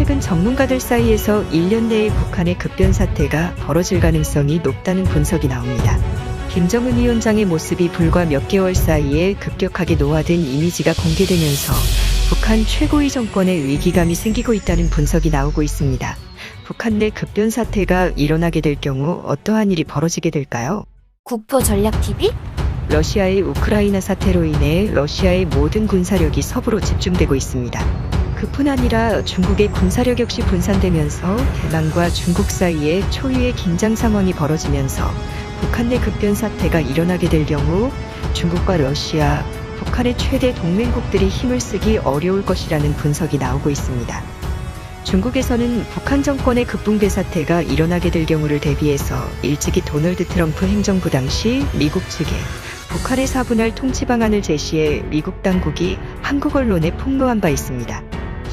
최근 전문가들 사이에서 1년 내에 북한의 급변 사태가 벌어질 가능성이 높다는 분석이 나옵니다. 김정은 위원장의 모습이 불과 몇 개월 사이에 급격하게 노화된 이미지가 공개되면서 북한 최고위 정권에 위기감이 생기고 있다는 분석이 나오고 있습니다. 북한 내 급변 사태가 일어나게 될 경우 어떠한 일이 벌어지게 될까요? 국보전략TV? 러시아의 우크라이나 사태로 인해 러시아의 모든 군사력이 서부로 집중되고 있습니다. 그뿐 아니라 중국의 군사력 역시 분산되면서 대만과 중국 사이에 초유의 긴장 상황이 벌어지면서 북한 내 급변 사태가 일어나게 될 경우 중국과 러시아, 북한의 최대 동맹국들이 힘을 쓰기 어려울 것이라는 분석이 나오고 있습니다. 중국에서는 북한 정권의 급붕괴 사태가 일어나게 될 경우를 대비해서 일찍이 도널드 트럼프 행정부 당시 미국 측에 북한의 사분할 통치 방안을 제시해 미국 당국이 한국 언론에 폭로한 바 있습니다.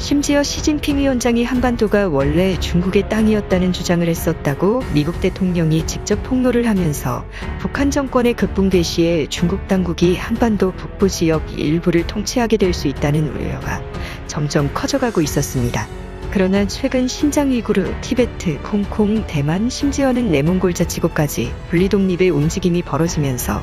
심지어 시진핑 위원장이 한반도가 원래 중국의 땅이었다는 주장을 했었다고 미국 대통령이 직접 폭로를 하면서 북한 정권의 급붕괴 시에 중국 당국이 한반도 북부 지역 일부를 통치하게 될 수 있다는 우려가 점점 커져가고 있었습니다. 그러나 최근 신장 위구르, 티베트, 홍콩, 대만, 심지어는 내몽골 자치구까지 분리독립의 움직임이 벌어지면서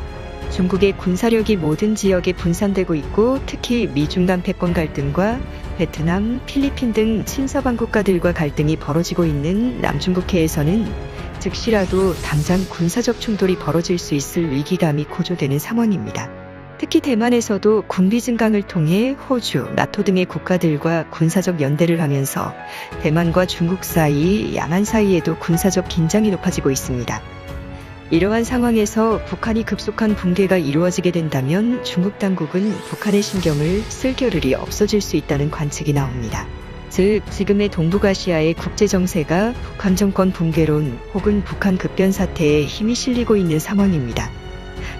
중국의 군사력이 모든 지역에 분산되고 있고 특히 미중 간 패권 갈등과 베트남, 필리핀 등 친서방 국가들과 갈등이 벌어지고 있는 남중국해에서는 즉시라도 당장 군사적 충돌이 벌어질 수 있을 위기감이 고조되는 상황입니다. 특히 대만에서도 군비 증강을 통해 호주, 나토 등의 국가들과 군사적 연대를 하면서 대만과 중국 사이, 양안 사이에도 군사적 긴장이 높아지고 있습니다. 이러한 상황에서 북한이 급속한 붕괴가 이루어지게 된다면 중국 당국은 북한의 신경을 쓸 겨를이 없어질 수 있다는 관측이 나옵니다. 즉, 지금의 동북아시아의 국제정세가 북한 정권 붕괴론 혹은 북한 급변 사태에 힘이 실리고 있는 상황입니다.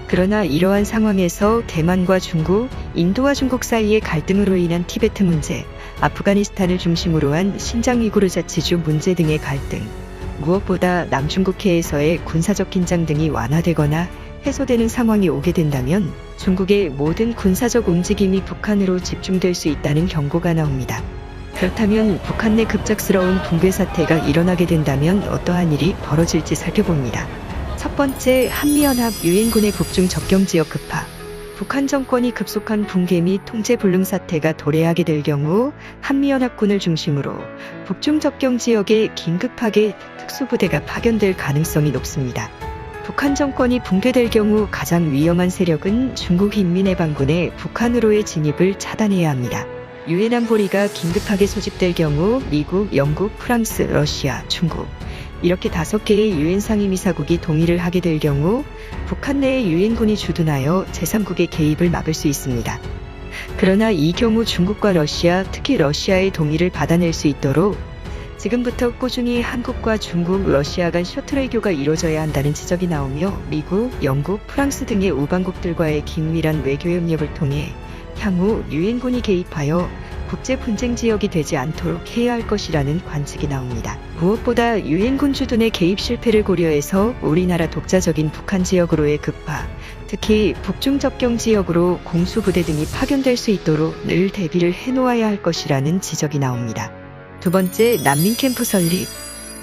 그러나 이러한 상황에서 대만과 중국, 인도와 중국 사이의 갈등으로 인한 티베트 문제, 아프가니스탄을 중심으로 한 신장 위구르 자치주 문제 등의 갈등, 무엇보다 남중국해에서의 군사적 긴장 등이 완화되거나 해소되는 상황이 오게 된다면 중국의 모든 군사적 움직임이 북한으로 집중될 수 있다는 경고가 나옵니다. 그렇다면 북한 내 급작스러운 붕괴 사태가 일어나게 된다면 어떠한 일이 벌어질지 살펴봅니다. 첫 번째, 한미연합 유엔군의 북중 접경지역 급파. 북한 정권이 급속한 붕괴 및 통제 불능 사태가 도래하게 될 경우 한미연합군을 중심으로 북중 접경 지역에 긴급하게 특수부대가 파견될 가능성이 높습니다. 북한 정권이 붕괴될 경우 가장 위험한 세력은 중국인민해방군의 북한으로의 진입을 차단해야 합니다. 유엔 안보리가 긴급하게 소집될 경우 미국, 영국, 프랑스, 러시아, 중국 이렇게 5개의 유엔 상임이사국이 동의를 하게 될 경우 북한 내에 유엔군이 주둔하여 제3국의 개입을 막을 수 있습니다. 그러나 이 경우 중국과 러시아, 특히 러시아의 동의를 받아낼 수 있도록 지금부터 꾸준히 한국과 중국, 러시아 간 셔틀외교가 이루어져야 한다는 지적이 나오며 미국, 영국, 프랑스 등의 우방국들과의 긴밀한 외교협력을 통해 향후 유엔군이 개입하여 국제 분쟁 지역이 되지 않도록 해야 할 것이라는 관측이 나옵니다. 무엇보다 유엔군 주둔의 개입 실패를 고려해서 우리나라 독자적인 북한 지역으로의 급파, 특히 북중 접경 지역으로 공수부대 등이 파견될 수 있도록 늘 대비를 해놓아야 할 것이라는 지적이 나옵니다. 두 번째, 난민 캠프 설립.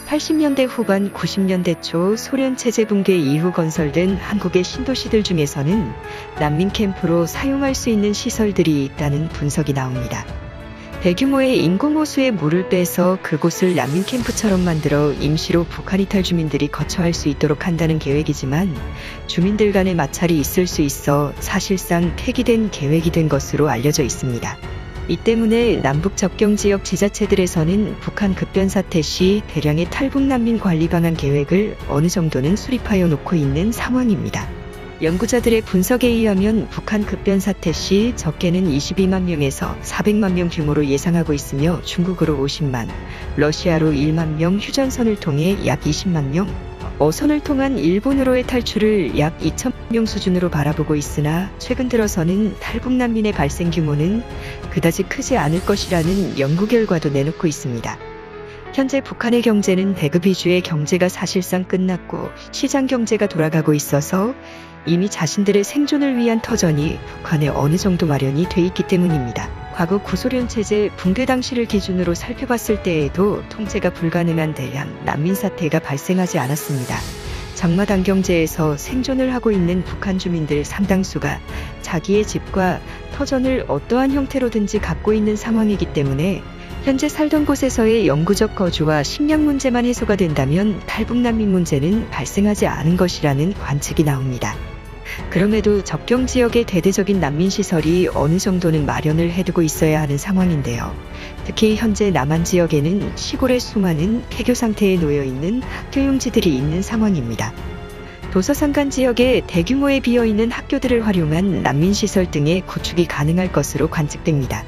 80년대 후반 90년대 초 소련 체제 붕괴 이후 건설된 한국의 신도시들 중에서는 난민 캠프로 사용할 수 있는 시설들이 있다는 분석이 나옵니다. 대규모의 인공호수에 물을 빼서 그곳을 난민 캠프처럼 만들어 임시로 북한 이탈 주민들이 거처할 수 있도록 한다는 계획이지만 주민들 간의 마찰이 있을 수 있어 사실상 폐기된 계획이 된 것으로 알려져 있습니다. 이 때문에 남북 접경 지역 지자체들에서는 북한 급변 사태 시 대량의 탈북 난민 관리 방안 계획을 어느 정도는 수립하여 놓고 있는 상황입니다. 연구자들의 분석에 의하면 북한 급변 사태 시 적게는 22만 명에서 400만 명 규모로 예상하고 있으며 중국으로 50만, 러시아로 1만 명 휴전선을 통해 약 20만 명, 어선을 통한 일본으로의 탈출을 약 2천 명 수준으로 바라보고 있으나 최근 들어서는 탈북 난민의 발생 규모는 그다지 크지 않을 것이라는 연구 결과도 내놓고 있습니다. 현재 북한의 경제는 배급 위주의 경제가 사실상 끝났고 시장 경제가 돌아가고 있어서 이미 자신들의 생존을 위한 터전이 북한에 어느 정도 마련이 돼 있기 때문입니다. 과거 구소련 체제 붕괴 당시를 기준으로 살펴봤을 때에도 통제가 불가능한 대량 난민 사태가 발생하지 않았습니다. 장마당 경제에서 생존을 하고 있는 북한 주민들 상당수가 자기의 집과 터전을 어떠한 형태로든지 갖고 있는 상황이기 때문에 현재 살던 곳에서의 영구적 거주와 식량 문제만 해소가 된다면 탈북 난민 문제는 발생하지 않은 것이라는 관측이 나옵니다. 그럼에도 접경 지역의 대대적인 난민 시설이 어느 정도는 마련을 해두고 있어야 하는 상황인데요. 특히 현재 남한 지역에는 시골의 수많은 폐교 상태에 놓여 있는 학교용지들이 있는 상황입니다. 도서산간 지역에 대규모의 비어있는 학교들을 활용한 난민시설 등의 구축이 가능할 것으로 관측됩니다.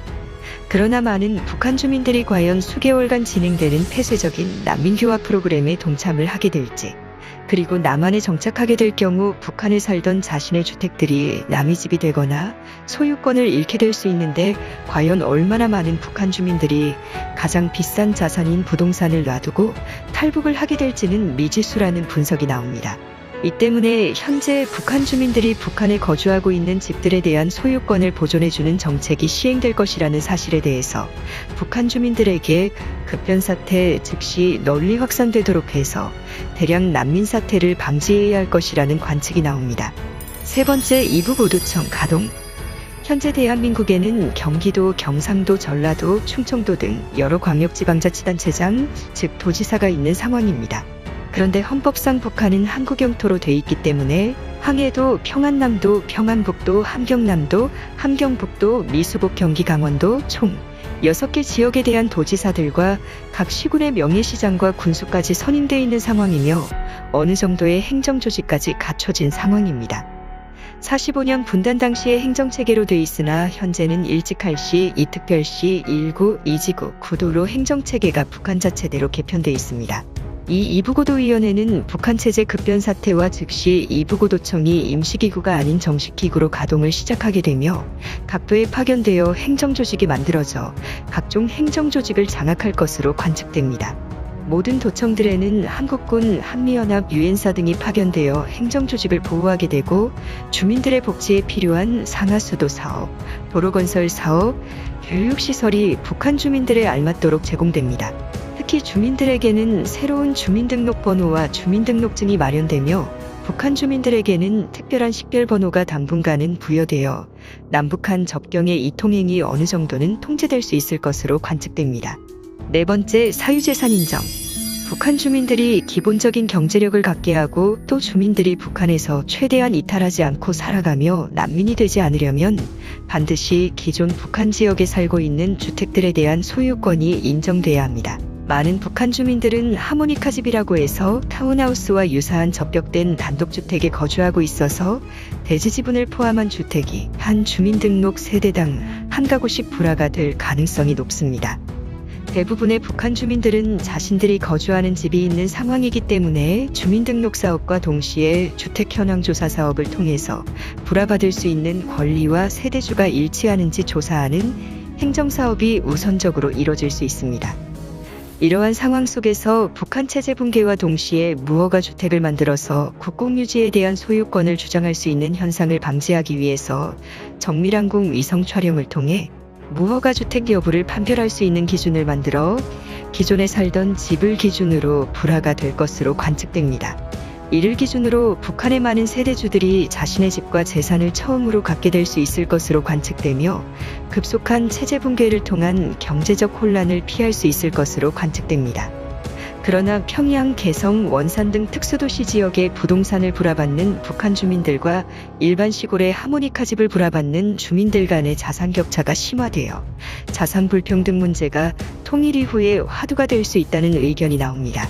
그러나 많은 북한 주민들이 과연 수개월간 진행되는 폐쇄적인 난민교화 프로그램에 동참을 하게 될지, 그리고 남한에 정착하게 될 경우 북한에 살던 자신의 주택들이 남의 집이 되거나 소유권을 잃게 될 수 있는데 과연 얼마나 많은 북한 주민들이 가장 비싼 자산인 부동산을 놔두고 탈북을 하게 될지는 미지수라는 분석이 나옵니다. 이 때문에 현재 북한 주민들이 북한에 거주하고 있는 집들에 대한 소유권을 보존해주는 정책이 시행될 것이라는 사실에 대해서 북한 주민들에게 급변 사태 즉시 널리 확산되도록 해서 대량 난민 사태를 방지해야 할 것이라는 관측이 나옵니다. 세 번째, 이북오도청 가동. 현재 대한민국에는 경기도, 경상도, 전라도, 충청도 등 여러 광역지방자치단체장, 즉 도지사가 있는 상황입니다. 그런데 헌법상 북한은 한국 영토로 돼 있기 때문에 황해도, 평안남도, 평안북도, 함경남도, 함경북도, 미수북, 경기, 강원도 총 6개 지역에 대한 도지사들과 각 시군의 명예시장과 군수까지 선임되어 있는 상황이며 어느 정도의 행정조직까지 갖춰진 상황입니다. 45년 분단 당시의 행정체계로 돼 있으나 현재는 일직할시, 이특별시, 1구, 2지구, 구도로 행정체계가 북한 자체대로 개편돼 있습니다. 이 이북오도위원회는 북한 체제 급변 사태와 즉시 이북오도청이 임시기구가 아닌 정식기구로 가동을 시작하게 되며 각도에 파견되어 행정조직이 만들어져 각종 행정조직을 장악할 것으로 관측됩니다. 모든 도청들에는 한국군, 한미연합, 유엔사 등이 파견되어 행정조직을 보호하게 되고 주민들의 복지에 필요한 상하수도 사업, 도로건설 사업, 교육시설이 북한 주민들에 알맞도록 제공됩니다. 특히 주민들에게는 새로운 주민등록번호와 주민등록증이 마련되며 북한 주민들에게는 특별한 식별번호가 당분간은 부여되어 남북한 접경의 이통행이 어느 정도는 통제될 수 있을 것으로 관측됩니다. 네 번째, 사유재산 인정. 북한 주민들이 기본적인 경제력을 갖게 하고 또 주민들이 북한에서 최대한 이탈하지 않고 살아가며 난민이 되지 않으려면 반드시 기존 북한 지역에 살고 있는 주택들에 대한 소유권이 인정돼야 합니다. 많은 북한 주민들은 하모니카집이라고 해서 타운하우스와 유사한 접벽된 단독주택에 거주하고 있어서 대지 지분을 포함한 주택이 한 주민등록 세대당 한 가구씩 불화가 될 가능성이 높습니다. 대부분의 북한 주민들은 자신들이 거주하는 집이 있는 상황이기 때문에 주민등록 사업과 동시에 주택 현황 조사 사업을 통해서 불화받을 수 있는 권리와 세대주가 일치하는지 조사하는 행정사업이 우선적으로 이뤄질 수 있습니다. 이러한 상황 속에서 북한 체제 붕괴와 동시에 무허가 주택을 만들어서 국공유지에 대한 소유권을 주장할 수 있는 현상을 방지하기 위해서 정밀항공 위성 촬영을 통해 무허가 주택 여부를 판별할 수 있는 기준을 만들어 기존에 살던 집을 기준으로 불화가 될 것으로 관측됩니다. 이를 기준으로 북한의 많은 세대주들이 자신의 집과 재산을 처음으로 갖게 될 수 있을 것으로 관측되며 급속한 체제 붕괴를 통한 경제적 혼란을 피할 수 있을 것으로 관측됩니다. 그러나 평양, 개성, 원산 등 특수도시 지역의 부동산을 불화받는 북한 주민들과 일반 시골의 하모니카집을 불화받는 주민들 간의 자산 격차가 심화되어 자산 불평등 문제가 통일 이후에 화두가 될 수 있다는 의견이 나옵니다.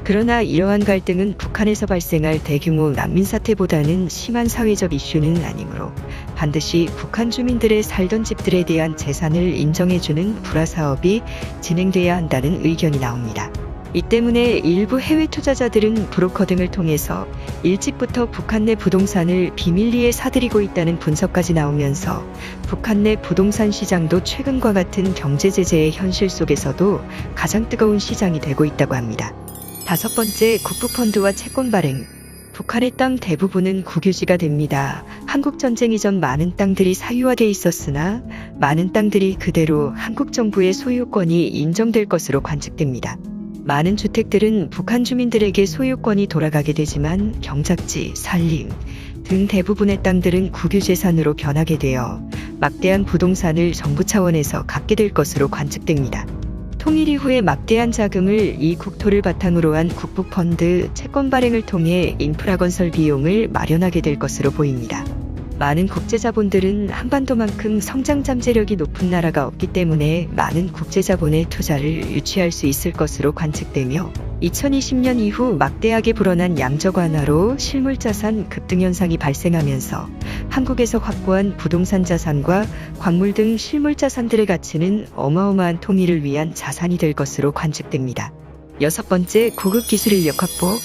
그러나 이러한 갈등은 북한에서 발생할 대규모 난민 사태보다는 심한 사회적 이슈는 아니므로 반드시 북한 주민들의 살던 집들에 대한 재산을 인정해주는 불화 사업이 진행돼야 한다는 의견이 나옵니다. 이 때문에 일부 해외 투자자들은 브로커 등을 통해서 일찍부터 북한 내 부동산을 비밀리에 사들이고 있다는 분석까지 나오면서 북한 내 부동산 시장도 최근과 같은 경제 제재의 현실 속에서도 가장 뜨거운 시장이 되고 있다고 합니다. 다섯 번째, 국부펀드와 채권 발행. 북한의 땅 대부분은 국유지가 됩니다. 한국 전쟁 이전 많은 땅들이 사유화돼 있었으나 많은 땅들이 그대로 한국 정부의 소유권이 인정될 것으로 관측됩니다. 많은 주택들은 북한 주민들에게 소유권이 돌아가게 되지만 경작지, 산림 등 대부분의 땅들은 국유재산으로 변하게 되어 막대한 부동산을 정부 차원에서 갖게 될 것으로 관측됩니다. 통일 이후에 막대한 자금을 이 국토를 바탕으로 한 국부펀드, 채권 발행을 통해 인프라 건설 비용을 마련하게 될 것으로 보입니다. 많은 국제자본들은 한반도만큼 성장 잠재력이 높은 나라가 없기 때문에 많은 국제자본의 투자를 유치할 수 있을 것으로 관측되며 2020년 이후 막대하게 불어난 양적 완화로 실물자산 급등 현상이 발생하면서 한국에서 확보한 부동산 자산과 광물 등 실물자산들의 가치는 어마어마한 통일을 위한 자산이 될 것으로 관측됩니다. 여섯 번째, 고급 기술 인력 확보.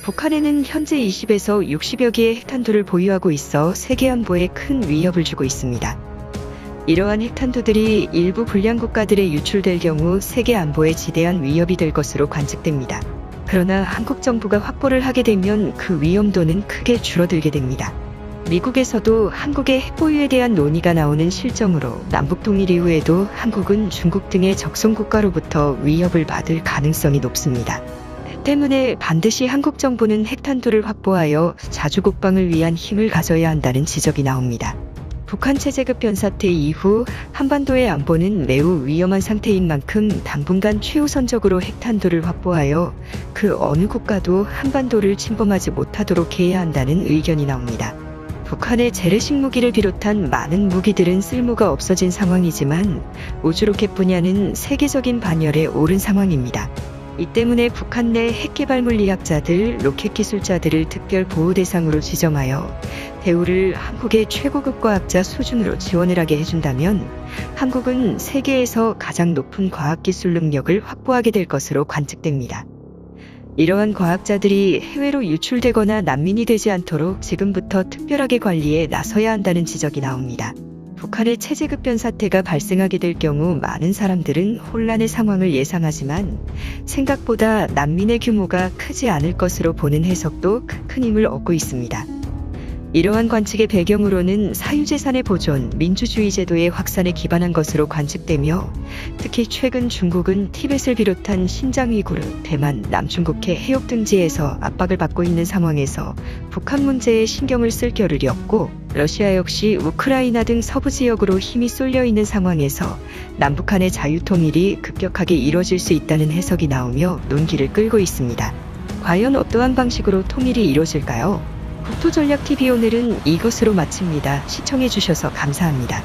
북한에는 현재 20에서 60여 개의 핵탄두를 보유하고 있어 세계 안보에 큰 위협을 주고 있습니다. 이러한 핵탄두들이 일부 불량 국가들에 유출될 경우 세계 안보에 지대한 위협이 될 것으로 관측됩니다. 그러나 한국 정부가 확보를 하게 되면 그 위험도는 크게 줄어들게 됩니다. 미국에서도 한국의 핵보유에 대한 논의가 나오는 실정으로 남북 통일 이후에도 한국은 중국 등의 적성 국가로부터 위협을 받을 가능성이 높습니다. 때문에 반드시 한국 정부는 핵탄두를 확보하여 자주 국방을 위한 힘을 가져야 한다는 지적이 나옵니다. 북한 체제급 변사태 이후 한반도의 안보는 매우 위험한 상태인 만큼 당분간 최우선적으로 핵탄두를 확보하여 그 어느 국가도 한반도를 침범하지 못하도록 해야 한다는 의견이 나옵니다. 북한의 재래식 무기를 비롯한 많은 무기들은 쓸모가 없어진 상황이지만 우주로켓 분야는 세계적인 반열에 오른 상황입니다. 이 때문에 북한 내 핵개발 물리학자들, 로켓 기술자들을 특별 보호 대상으로 지정하여 대우를 한국의 최고급 과학자 수준으로 지원을 하게 해준다면 한국은 세계에서 가장 높은 과학기술 능력을 확보하게 될 것으로 관측됩니다. 이러한 과학자들이 해외로 유출되거나 난민이 되지 않도록 지금부터 특별하게 관리에 나서야 한다는 지적이 나옵니다. 북한의 체제급 변사태가 발생하게 될 경우 많은 사람들은 혼란의 상황을 예상하지만 생각보다 난민의 규모가 크지 않을 것으로 보는 해석도 큰 힘을 얻고 있습니다. 이러한 관측의 배경으로는 사유재산의 보존, 민주주의 제도의 확산에 기반한 것으로 관측되며 특히 최근 중국은 티벳을 비롯한 신장 위구르, 대만, 남중국해 해역 등지에서 압박을 받고 있는 상황에서 북한 문제에 신경을 쓸 겨를이 없고 러시아 역시 우크라이나 등 서부 지역으로 힘이 쏠려 있는 상황에서 남북한의 자유통일이 급격하게 이뤄질 수 있다는 해석이 나오며 논기를 끌고 있습니다. 과연 어떠한 방식으로 통일이 이뤄질까요? 국토전략TV 오늘은 이것으로 마칩니다. 시청해주셔서 감사합니다.